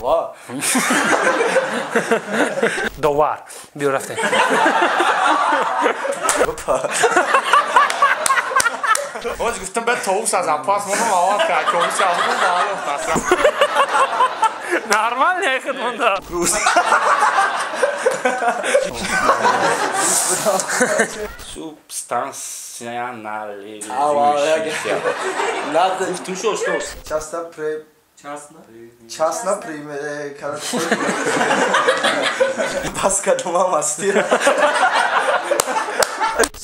وا دوار بیا رفتیم آج گفتم بعد توس از اپاس منو آواز کرد توس از اون بالا افتاد نرمال نه خدمنده Substanția analizică. Надо Tu știu, știu. частно примере, короче. Баска дома мастира.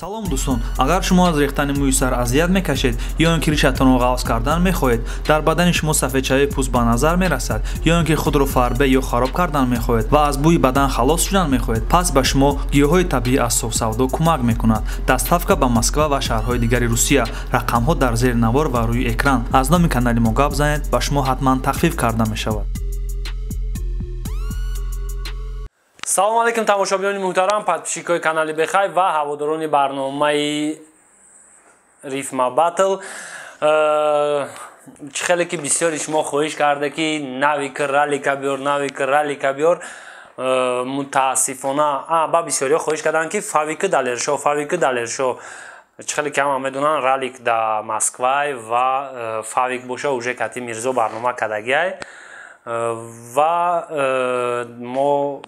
салом дӯстон, агар шумо аз рехтани мӯи сар азият мекашед ё ин ки ришатонро ғафз кардан мехоҳед, дар бадани шумо сафедшавии пӯст ба назар мерасад, ё ин ки худро фарбе ё хароб кардан мехоҳед ва аз бӯи бадан халос шудан мехоҳед, пас ба шумо гиёҳҳои табиӣ аз софсавдо кӯмак мекунад. Дастафка ба Москва ва шаҳрҳои дигари Русия. Рақамҳо дар зери навор ва рӯи экран. Аз номи канали мо гап занед, ба шумо ҳатман тахфиф карда мешавад. салом алейкум тамошобинони муҳтарам, подписчикои канали Бехай ва ҳаводорони барномаи Рифма Батл. хеле ки бисёри шумо хоҳиш карда ки навикр ралика биёр, навикр ралика биёр. мутаассифона ба бисёриҳо хоҳиш карданд ки фавики далершо, фавики далершо. хеле ки ҳама медонанд ралик да Москвай ва фавик боша уже кати Мирзо барнома кадагиай ва мо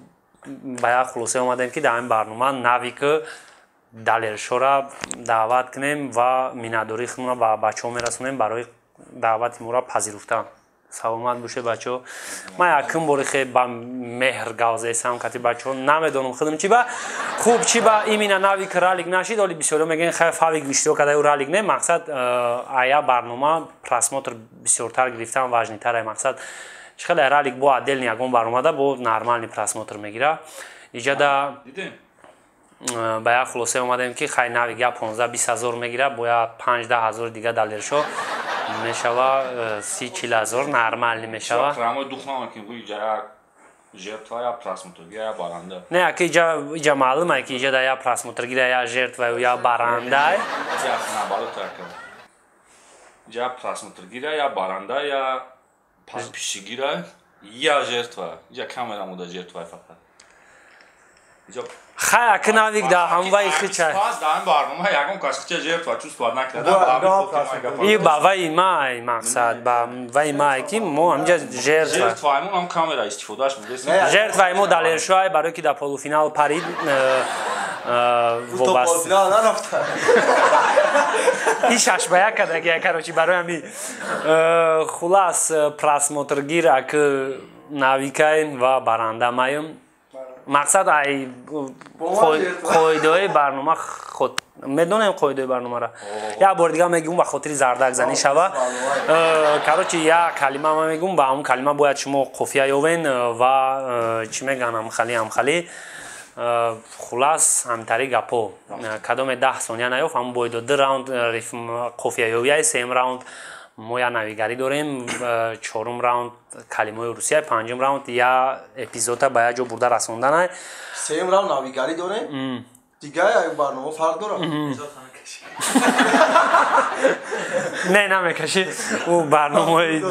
ба як хулоса омадем ки дар ин барнома навики далершора даъват кунем ва миннатдорӣ хунем ва бачаҳо мерасонем барои даъвати моро пазируфтан. саломат бошед бачаҳо. ман якум бори хеле ба меҳр гавзесам кати бачаҳо намедонам худам чи ба хуб чи ба имина навик ралик нашид. оли бисёриҳо мегӯянд хай фавик иштирок кардаю ралик не. мақсад ая барнома просмотр бисёртар гирифтан важнитар. мақсад хеле ралик бо отдельни ягон барнома да бо нормални просмотр мегира. иҷада ба як хулоса омадем ки хай навик я 15-20 ҳазор мегира, бо я 5-10 ҳазори дига далершо мешава 30-40 ҳазор нормални мешава. не аки иҷа маълума ки иҷада я просмотргира я жертва я баранда. Я просмотргира я баранда я подписчигира я жертва. Я камера муда жертва фақат. хай аки навик да ҳамваи хича пас дар ин барнома ягон кас хича жертва чувствовать накарда. и ба ваи май мақсад ба ваи май ки мо ҳамҷа жертваи мо ҳам камера истифодааш будес. жертваи мо далершоай барое ки дар полуфинал парид и 6-1 кадаги короче барои ҳами хулас просмотргир аки навикай ва баранда маем. мақсад ай қоидаҳои барнома худ медонем қоидаҳои барномаро. як бор дига мегӯм ба хотири зардакзанӣ шава. короче як калима ма мегӯм, ба ҳамон калима бояд шумо қофия ёвен ва чӣ мегӯянд амхалӣ хулас ҳамтари гапо кадоме 10 сония наёфт ҳамон бояд 2 раунд қофия ёвияи 3 раунд мо я навигарӣ дорем, 4 раунд калимаҳои русия, 5 раунд я эпизода ба як ҷо бурда расонданай. 3 раунд навигарӣ дорем. Дига як барнома фарқ дорад. не намекаши ӯ барномаи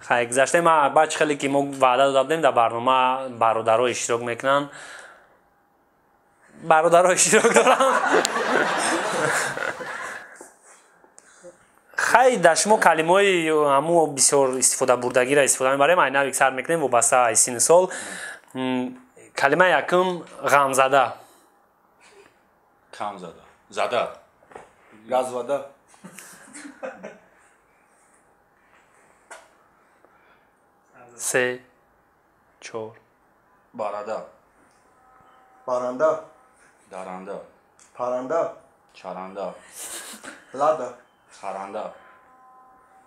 хай гузашта ма баъд хеле ки мо ваъда дода будем дар барнома бародарҳо иштирок мекунанд. бародарҳо иштирок доранд. хай дар шумо калимаҳои ҳамо бисёр истифода бурдагиро истифода мебарем. ай навик сар мекунем вобаста ай синни сол. калимаи якум ғамзада. камзада зада газвада 3 4 барада баранда даранда паранда чаранда лада харанда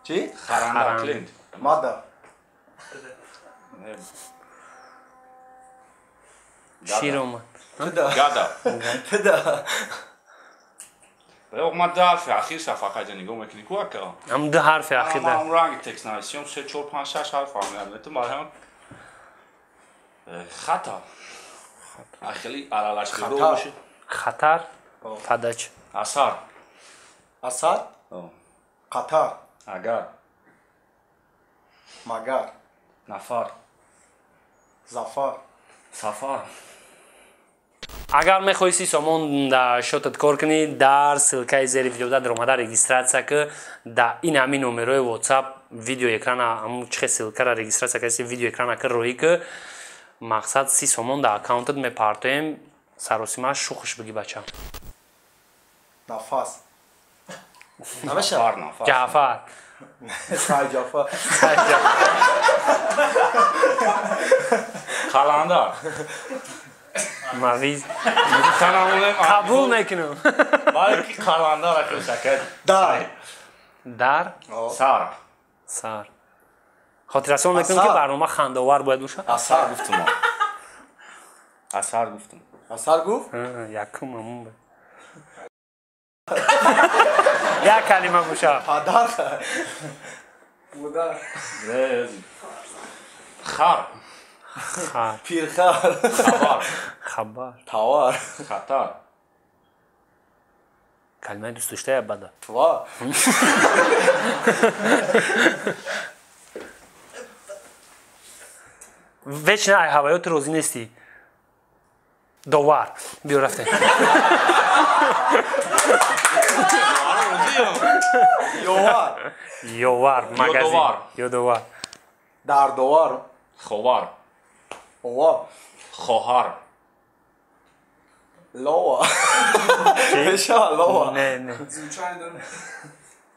чи харанда клиент мада шир омад. гада педа бо ма да ҳарфи ахир фақат нигоҳ мекунӣ ку ака ҳам ду ҳарфи ахир да ҳам ранги текст нависем 3 4 5 6 ҳарф фаҳмидам барҳам хата ахили алалаш хатар падач асар асар قطر اگر مگر نفر زفر سفر اگر میخوای 30 سومون در شاتت کار کنی در سلکه زیر ویدیو در اومده رجیستراسیا که در این همین نمره واتساپ ویدیو اکران همون چه سلکه را رجیستراسیا کسی ویدیو اکران کر روی که مقصد 30 سومون در اکاونتت می پارتیم سروسیماش شوخش بگی بچه نفس نفر نفر جعفر سای جعفر قلندر مویز تنمونه قبول میکنم بلکه قلندر اکل شکل در در سر سر خاطرسان میکنم که برنامه خنده‌آور باید باشه اثر گفتم اثر گفتم اثر گفت یکم همون باید یک کلمه باشه پدر بودر خر خر پیرخر خبر خبر تاور خطر کلمه دوست داشته بده توار ویچ نه هوایات روزی نیستی دوار بیا رفته یوار یوار مگزین یودوار. یودوار در دوار خوار اوار خواهر لوا بشا لوا نه نه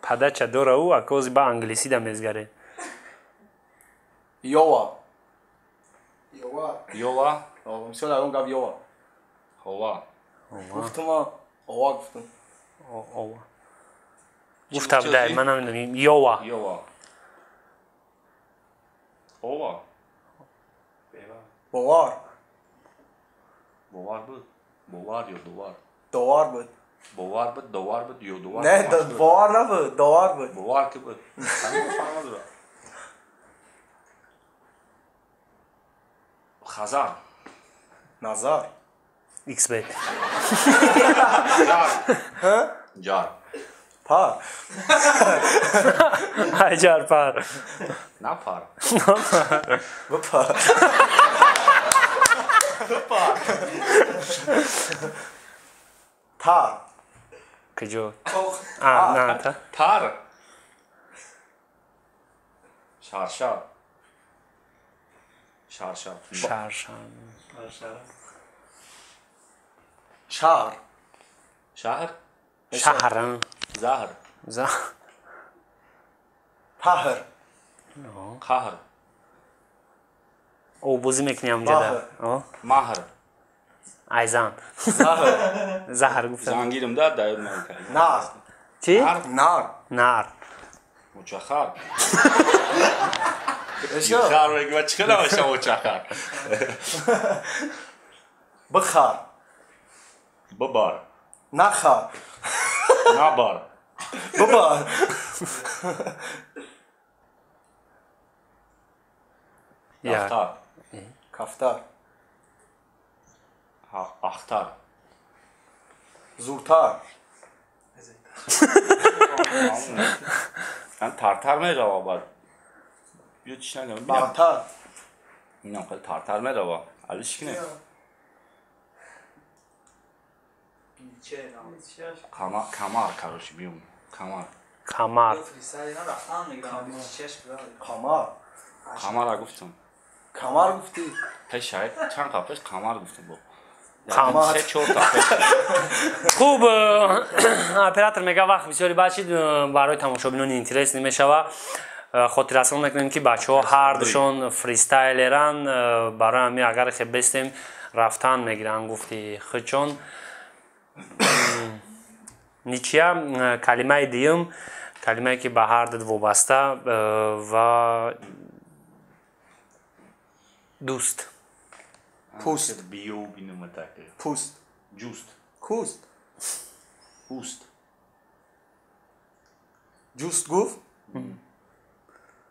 پدر چه دوره او اکوزی با انگلیسی ده میزگره یوار یوار یووا مثلا اون گفت یوار خوا گفتم اوار گفتم گفتم ده من نمیدونم یووا یووا اووا بوار بوار بود بوار یا دوار دوار بود بوار بود دوار بود یا دوار نه دوار نبود دوار بود بوار که بود همین فرق نداره خزر نظر ایکس بیت جار پر هجار پر نفر بپر تر کجا نه تا تر شرشر شرشر شرشن شهر شهر شهرن زهر پهر قهر او بوزی میکنی همجا ده مهر ایزان زهر زهر گفتم زنگیرم داد دایر نمیکنی نار چی؟ نار نار مچخر بشا خر بگی و چکه نمشه مچخر بخر ببار نخر نبار ببر یا اختر کفتر اختر زورتر من ترتر میره باید بیا چیش نگم بیا برتر اینم خیلی ترتر میره با علیش کنه کمر کروشی بیون کمر کمر کمر کمر گفتم کمر گفتی پیش شاید چند قبل پیش کمر گفتم با کمر. سه چهار تا پیش خوب اپراتور میگه وقت بسیاری باشید برای تماشابینان اینترس نمیشوه خاطررسان میکنیم که بچه ها هر دوشون فریستایلرن برای همین اگر خیلی بستیم رفتن میگیرن گفتی خودشون نیچیا کلمه دیم کلمه که به هر دد وابسته و دوست پوست بیو بینم تاکه پوست جوست کوست پوست جوست گفت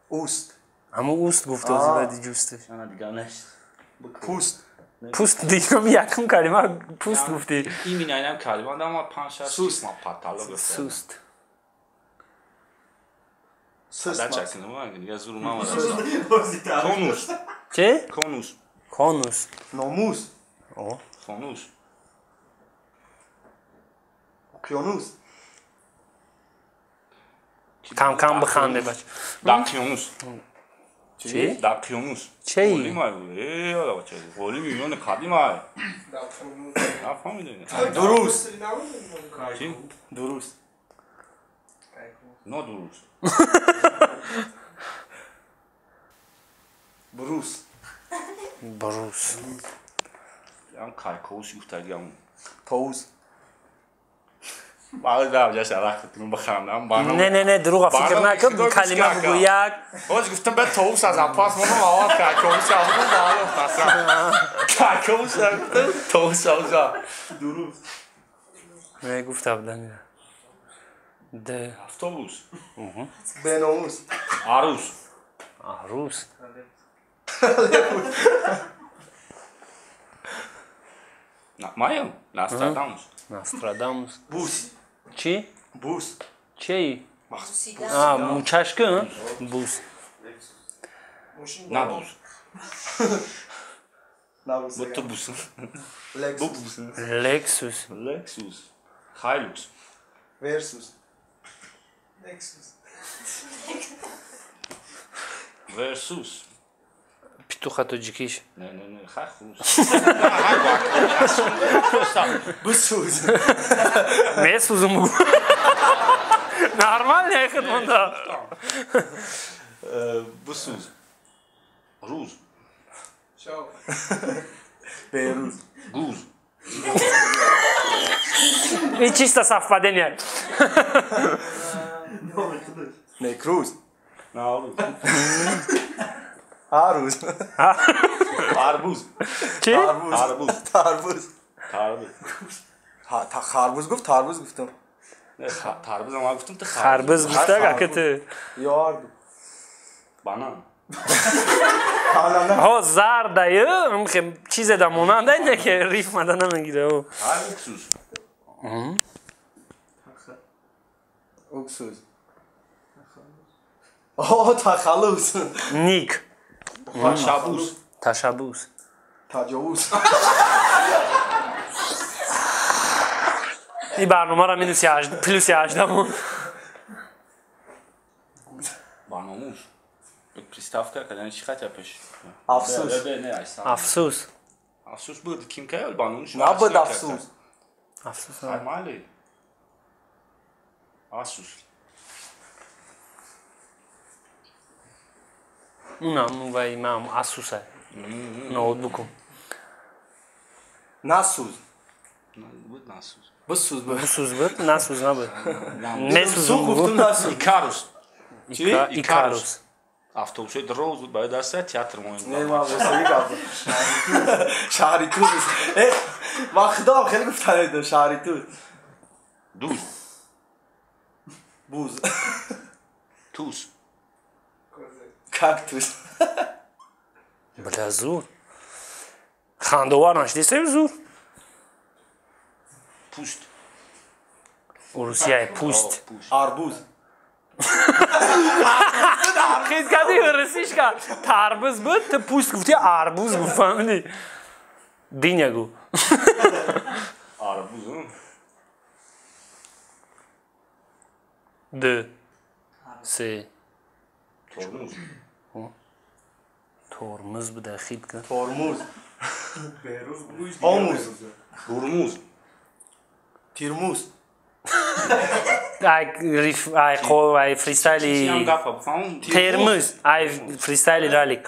اوست همون اوست گفته از بعدی جوستش انا دیگه نشت پوست پوست دیگم یکم کلمه پوست گفتی این میناینم کلمه اما 5 6 سوست. ما پاتالو گفتم سوست Dačakini mangin, ya zuru mama da. Konus. چه؟ Konus. کانوس ناموس Konus. اقیانوس کم کم بخنده بچه Daqionus. چی؟ Daqionus. چی؟ Qoli mai. Ala bacha. Qoli milyon khadi mai. Nafhamidin. دروس Chi? دروس No durus. بروس بروس Am kaykovus yuftagam. طاووس باید در شرایطتون بخندم. نه نه نه دروغ فکر نکن دو کلمه بگو یک باز گفتم به طاووس از اپاس منو آواز کاکوس آورد بالا خاصا کاکوس گفتم طاووس آوزا دروس نه گفته بودن ده اتوبوس بناموس عروس عروس مایم ناستراداموس ناستراداموس بوس چی؟ بوس چی؟ موچش کن؟ بوس نبوس ناموس اتوبوس لکسوس لکسوس لکسوس خایلوس ورسوس ورسوس پیتوخه توجیکیش نه نه نه خاخوس بسوس میسوزم بگو نرمال نه خدمانده بسوز روز بیروز گوز این چیست صف بدنیه نکروز ناروز هاروز خربوز چی؟ خربوز تربوز خربوز خربوز گفت تربوز گفتم نه خربوز ما گفتم تو خربز گفته که تو یار بانان ها زرده یه هم چیز دموننده اینه که ریف مده نمیگیره خربوز اکسوز آه تخلوص نیک تشابوس تشبوس تجاوز این برنامه را مینوسی پلوسی 18 باناموس приставка когда چی خط پیش افسوس افسوس افسوس بود کیم که باناموس نبود افسوس افسوس مالی افسوس اونم و ایمام اسوسه نود بکن نسوز بود ناسوس بسوز بود بسوز بود نسوز نبود نسوز سو گفتم نسوز ایکاروس ایکاروس автобус дроз بود باید دست تئاتر نه موین ما واسه گفتم شهری توز ما خدا خیلی گفتن شهری توز دوز بوز توس کاکتوس بله زور خاندوار نشدیسته زور پوست روسیه پوست اربوز خیز کردی رسیش کرد تربوز بود تو پوست گفتی اربوز گفت فهمیدی دینه گو آربوز دو سه ترمز ترمز بوده خیل کن ترموز آموز ترمز تیرموز ای خو ای فریستایلی هم گفت بخوام ترمز ای فریستایلی رالیک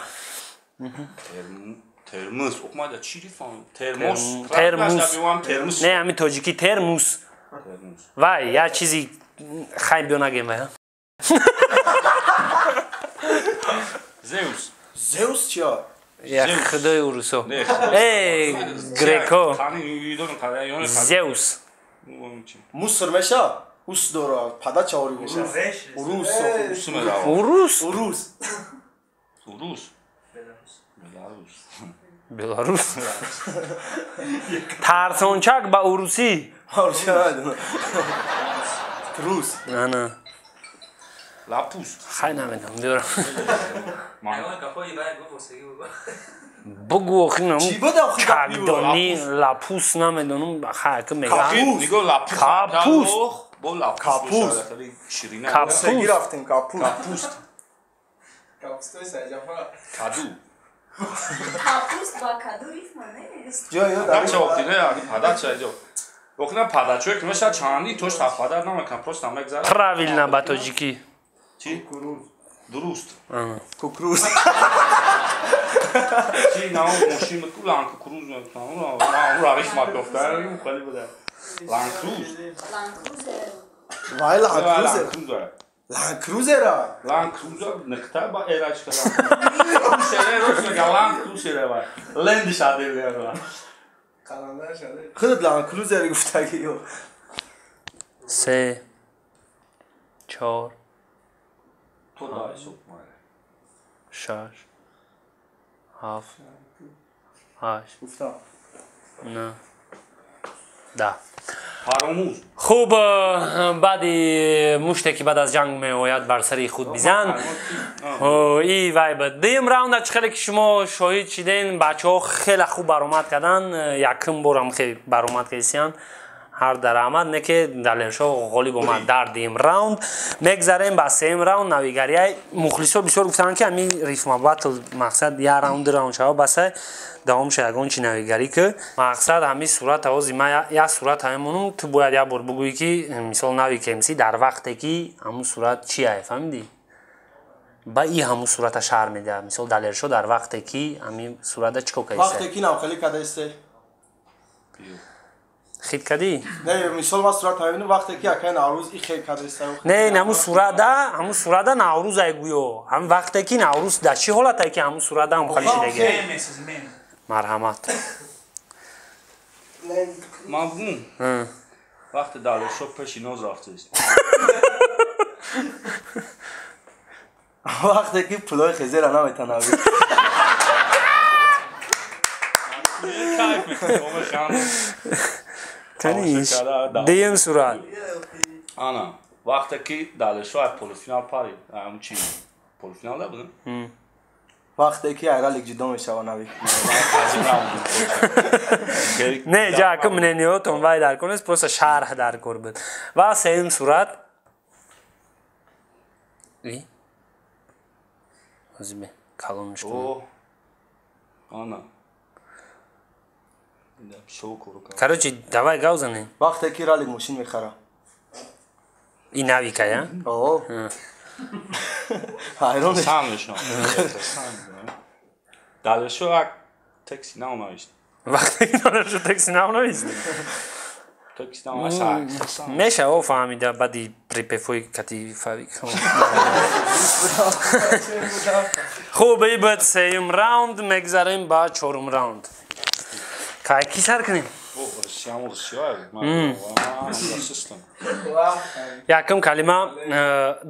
ترمز اومد چی فهم ترموس ترموس نه همین تاجیکی ترموس وای یا چیزی خیلی بیو نگیم وای زئوس زئوس چیا یا خدای اوروسو ای گریکو زئوس موسر میشه اوس دورا پدا چاوری میشه اوروس اوروس اوروس روس بلاروس ترسونچک با اوروسی هرچی ندونم روس نه نه Lapus. خیلی نمیدونم بیارم Man. بگو آخی چی بود آخه گپی بود؟ کگدانی لاپوس نمیدونم خیلی میگم کاپوس. Nigo lapus. Kapus. Bo lapus. Kapus. خیلی شیرینه. Kapus. سگی رفتیم کاپوس Kapust. Kadu. Kapust با کدو ریتم نیست. جا Dacha oxine, ani padacha jo. Oxina padacha ek mesha chandi tosh tapadar namekam просто megzara. правильно батоджики Chi? Durust. کوکروز Chi na moshin tu lan kukuruz metam. Ura ravish makoftar khali bude. Lan cruz. لانکروزر. وای لانکروزر Cruz. لانکروزر Lan cruz nektar ba erach kala. Cruzere rosh mega lan cruzere ba. Land shadele ba. خودت لانکروزر گفتگی و 3 4 To da so mare. 6 7 8 گفتم 9 10 Paromuz. خوب بعدی مشتی که بعد از جنگ میآید بر سری خود بیزن ای وای بد دیم راوند خیلی که شما شاهد شدین بچه‌ها خیلی خوب برآمد کردن یکم بارم خیلی برآمد کردن هر درآمد نه که دلشو غالب اومد در دیم راوند میگذاریم با سیم راوند نویگری مخلصا بسیار گفتن که همین ریتم باتل مقصد یا راوند شو بس دوام شگون چی نویگری که مقصد همین صورت آوازی ما یا صورت همونم تو باید یا بار بگویی که مثال نوی کمسی در وقتی که همون صورت چیه فهمیدی با این همون صورت شهر میده مثال دلشو در وقتی که همین صورت چیکو کیسه وقتی کی نام خیلی کده است خیلی کدی نه مثال ما صورت همین وقتی کی اکن عروض این خیلی کده است نه همون صورت نوروز ایگویو هم وقتی که نوروز در چی حالته که همون صورت هم خالی شدگه مرحمت Mamnun. Vaqti dalsho peshinoz raftiz. وقتی کی پولای خزر انا میتونم Kayf mikrofomu khan. تنیش دیم صورت Ana. Vaqti ki dalsho polfinal pari. Amchi. Polfinal da bunu. وقتی کی ایران لیگ جدو میشه و نوی نه جا که من نیوتون وای در کنست پروسه شرح در کر بود و سیم صورت ای ازبه کلونش کن O. Ana. Show koru kan. کروچی دوای گاوزنه وقتی کی رالیگ ماشین میخره این نوی که یا اوه ایران Samishno. Dalsho ak taksi naunavist. وقتی که دانشو تکسی نام نویست Taksi naunavist. میشه او فهمیده بعدی پریپفوی کتی فاوی خوب ای بعد سیم راوند میگذاریم با چهارم راوند که کی سر کنیم O siamo scioi. Ma system. یکم کلمه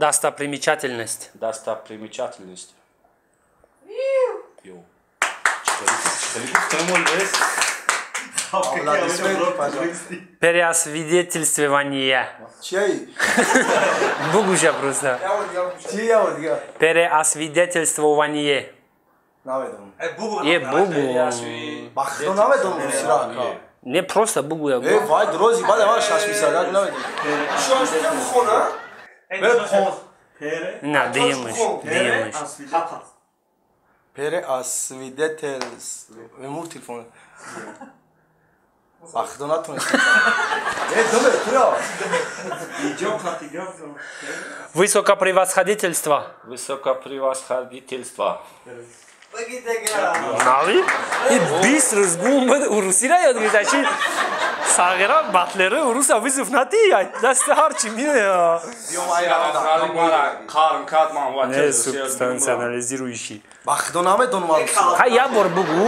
достопримечательность Достопримечательность. Yo. Читали вес. переосвидетельствование چی؟ بگوشه просто چی یا دیگه؟ переосвидетельствование نمیدونم یه بگو بخدا نمیدونم روسیرا نه просто بگو ای وای دروزی بعد من شش میساگه نمیدونم شش میخونه؟ نه دیمش پره اسویدتلز ریموو تلفون بخدا نتونستم ای دوبه کیا؟ высокопревосходительство Высокопревосходительство. нави и быстро сгумбад урусира яд гизачи сагера батлера урус авизов нати даст харчи мия Карм кадман ва не субстанция анализирующий бахда намедонам ха я бор бугу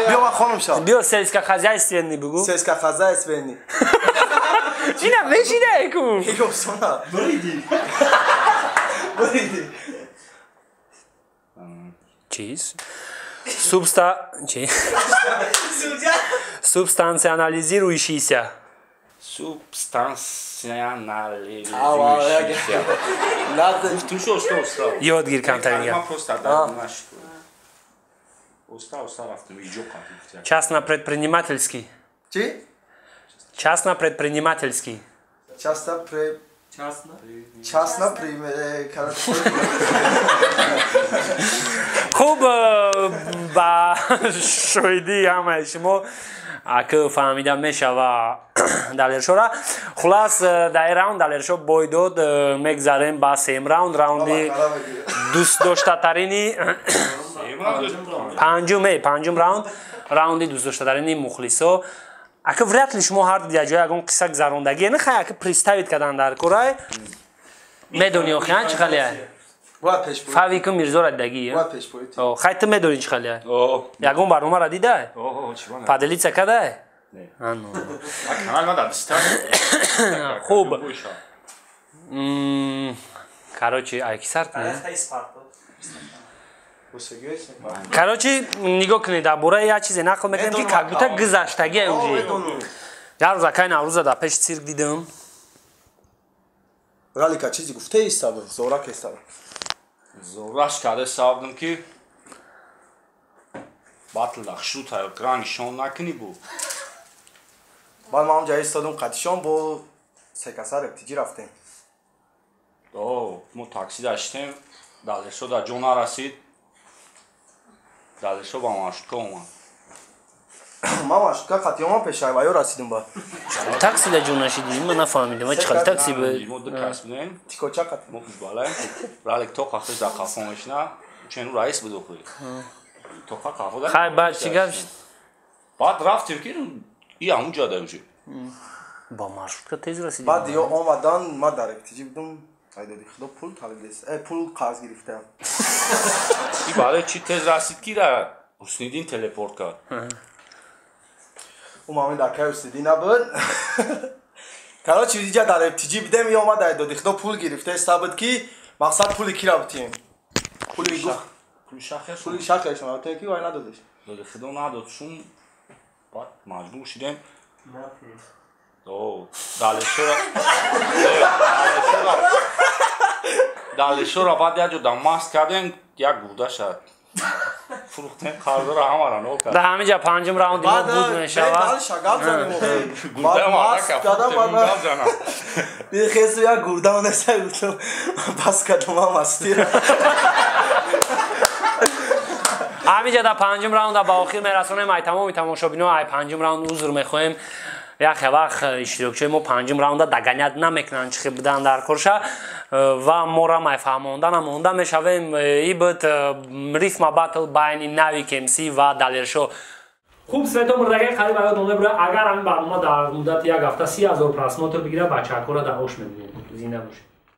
биё ма хонум шав биё сельскохозяйственный бугу сельска хозяйственный чина вешида эку игосона буриди чиз субстанция анализирующийся Substanționale. Надо. Tu și osta. یادگیر کمترین M-am گپ. prostat, dar nu aș. Osta raftă, e joc atât. Частно-предпринимательский. Чи? Частно-предпринимательский. Частна короче. خوب با شویدی همه شما اگه فهمیدم میشوه دلرشورا خلاص در راوند دلرشو بایداد میگذاریم با سیم راوند راوندی دوست داشته ترینی پنجم راوندی دوست داشته ترینی مخلصو اگه вряд ли شما هر دیگه اگه قصه گذراندگی نخواهی اگه پریستاوید کردن در کورای میدونی آخیان چه خالیه فاویک میرزا را دیدگی خیلی میدونی چه خالیه یکون برنامه را دیده پادلیچه کده خوب короче айкисар короче нигоҳ кунед дар бораи як чизе нақл мекунем ки как будто гузаштагие уже як рӯз акаи наврӯза дар пеши цирк дидам Ралика чизи гуфтаи сабр зорак ҳесаб Zorlaş kardeş savdım ki Batıldak şu tayyor kran işon nakini bu. Баъд ман ҷаи истодум қатишон бо секаса рептиҷӣ рафтем. Мо такси даштем далешо да ҷо нарасид. Далешо ба машутка омад. Ман машутка қатиёман пешай ва ё расидум ба. такси да ҷо нашидӣ ман нафаҳмидам ва чӣ хел такси Мо ду кас будем. Тикоча қат. Мо бале. Ралик то қахташ да қафонешна. Чену раис буду хуй. То қафо да. хай баъд чӣ гап Баъд рафтем ки и ҳамунҷо да уже. ба маршрутка тез расидӣ Баъд ё омадан ман дар рептиҷӣ будум айдоди худо пул талгис пул қарз гирифтам. И бале чи тез расид ки да Ҳусниддин телепорт кард. Умами дакай Ҳусниддин набуд. Короче иҷа дар рептиҷӣ будем ё омад айдоди худо пул гирифта истабуд ки мақсад пули ки рафтем. Пули гуфт Пули шахр. пули шахрашон рафтем ки вай надодеш. Доди худо надод шум баъд маҷбур шидем. Далешора баъд як ҷо да маст кардем як гурда шад. Фурӯхтем қарзора ҳамара нол кард. дар ҳамин ҷа панҷум раунди мо буд мешавад шагал занем. Гурда маърака фурӯхтем гап занам. Бихесу як гурда онесай гуфтам бас кардам мастира. ҳамин ҷа дар панҷум раунда ба охир мерасонем ай тамоми тамошобино ай панҷум раунд узр мехоҳем як вақт иштирокчиҳои мо панҷум раунда даганяд намекунанд чӣ хел будан дар корша ва моро май фаҳмонда намонда мешавем и буд рифма батл байни нави кемсӣ ва далершо хуб свето мурдагаи қариб ба ёдон мебурад агар ҳамин барнома дар муддати як ҳафта 30,000 просмотр бигирад бачаҳакора дар ош мебинем зинда бошед